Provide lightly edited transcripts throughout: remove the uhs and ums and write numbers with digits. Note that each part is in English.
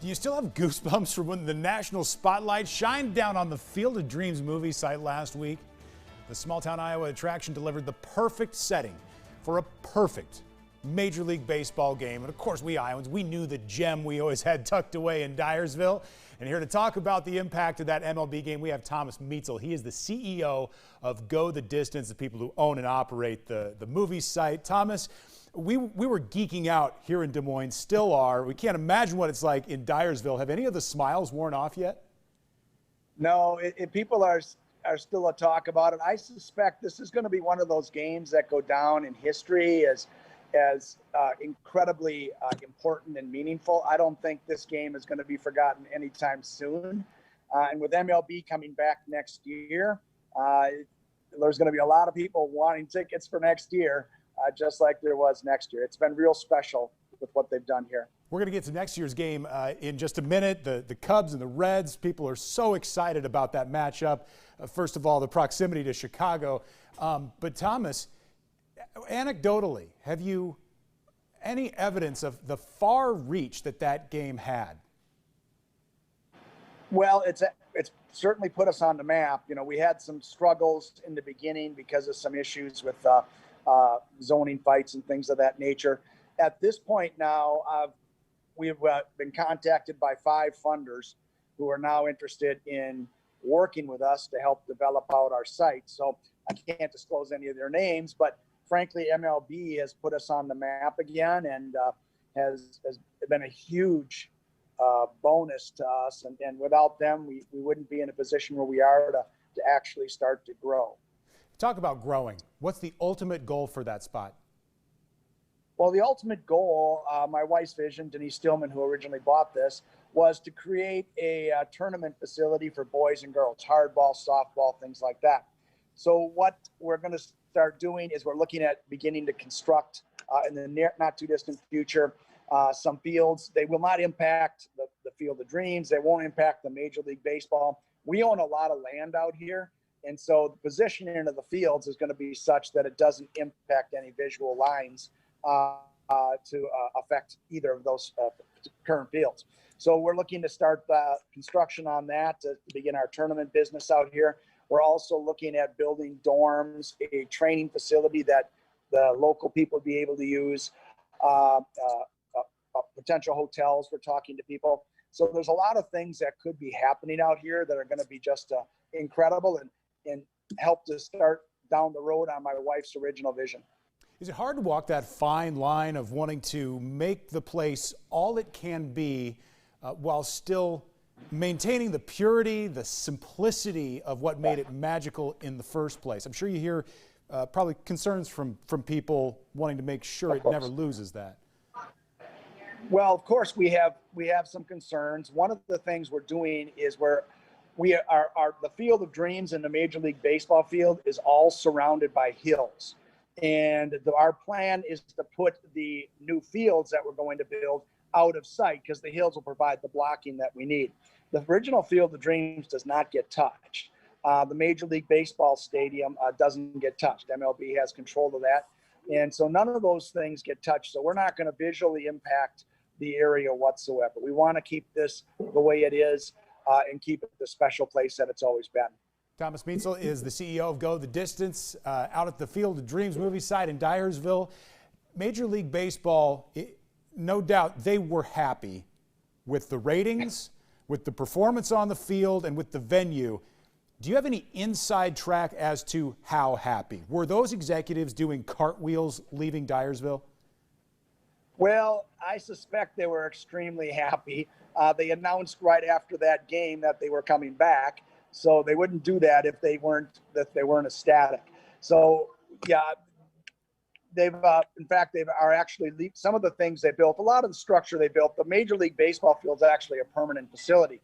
Do you still have goosebumps from when the national spotlight shined down on the Field of Dreams movie site last week? The small-town Iowa attraction delivered the perfect setting for a perfect Major League Baseball game. And of course, we Iowans, we knew the gem we always had tucked away in Dyersville. And here to talk about the impact of that MLB game, we have Thomas Meitzel. He is the CEO of Go the Distance, the people who own and operate the movie site. Thomas, we were geeking out here in Des Moines, still are. We can't imagine what it's like in Dyersville. Have any of the smiles worn off yet? No, people are still a talk about it. I suspect this is going to be one of those games that go down in history as incredibly important and meaningful. I don't think this game is going to be forgotten anytime soon. And with MLB coming back next year, there's going to be a lot of people wanting tickets for next year, just like there was next year. It's been real special with what they've done here. We're going to get to next year's game in just a minute. The Cubs and the Reds, people are so excited about that matchup. First of all, the proximity to Chicago. But Thomas, anecdotally, have you any evidence of the far reach that game had? Well, it's certainly put us on the map. You know, we had some struggles in the beginning because of some issues with zoning fights and things of that nature. At this point now, we've been contacted by 5 funders who are now interested in working with us to help develop out our site. So I can't disclose any of their names, but frankly, MLB has put us on the map again and has been a huge bonus to us. And without them, we wouldn't be in a position where we are to actually start to grow. Talk about growing. What's the ultimate goal for that spot? Well, the ultimate goal, my wife's vision, Denise Stillman, who originally bought this, was to create a tournament facility for boys and girls, hardball, softball, things like that. So what we're going to start doing is we're looking at beginning to construct in the not too distant future some fields. They will not impact the Field of Dreams. They won't impact the Major League Baseball. We own a lot of land out here. And so the positioning of the fields is going to be such that it doesn't impact any visual lines to affect either of those current fields. So we're looking to start construction on that to begin our tournament business out here. We're also looking at building dorms, a training facility that the local people would be able to use, potential hotels. We're talking to people. So there's a lot of things that could be happening out here that are going to be just incredible and help to start down the road on my wife's original vision. Is it hard to walk that fine line of wanting to make the place all it can be while still maintaining the purity, the simplicity of what made it magical in the first place? I'm sure you hear probably concerns from people wanting to make sure it never loses that. Well, of course, we have some concerns. One of the things we're doing is the Field of Dreams in the Major League Baseball field is all surrounded by hills. And our plan is to put the new fields that we're going to build out of sight because the hills will provide the blocking that we need. The original Field of Dreams does not get touched. The Major League Baseball stadium doesn't get touched. MLB has control of that. And so none of those things get touched. So we're not going to visually impact the area whatsoever. We want to keep this the way it is and keep it the special place that it's always been. Thomas Meitzel is the CEO of Go the Distance out at the Field of Dreams movie site in Dyersville. Major League Baseball, no doubt they were happy with the ratings, with the performance on the field, and with the venue. Do you have any inside track as to how happy? Were those executives doing cartwheels leaving Dyersville? Well, I suspect they were extremely happy. They announced right after that game that they were coming back. So they wouldn't do that if they weren't ecstatic. So yeah, in fact, they are actually some of the things they built, a lot of the structure they built. The Major League Baseball field is actually a permanent facility,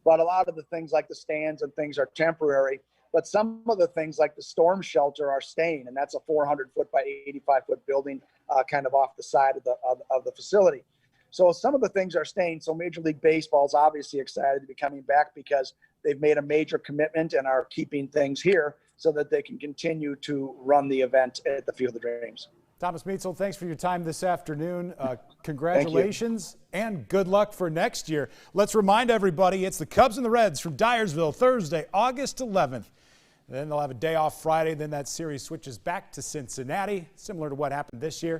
but a lot of the things like the stands and things are temporary. But some of the things like the storm shelter are staying, and that's a 400-foot by 85-foot building, kind of off the side of the facility. So some of the things are staying. So Major League Baseball is obviously excited to be coming back because they've made a major commitment and are keeping things here so that they can continue to run the event at the Field of Dreams. Thomas Meitzel, thanks for your time this afternoon. Congratulations and good luck for next year. Let's remind everybody it's the Cubs and the Reds from Dyersville Thursday, August 11th. Then they'll have a day off Friday. Then that series switches back to Cincinnati, similar to what happened this year.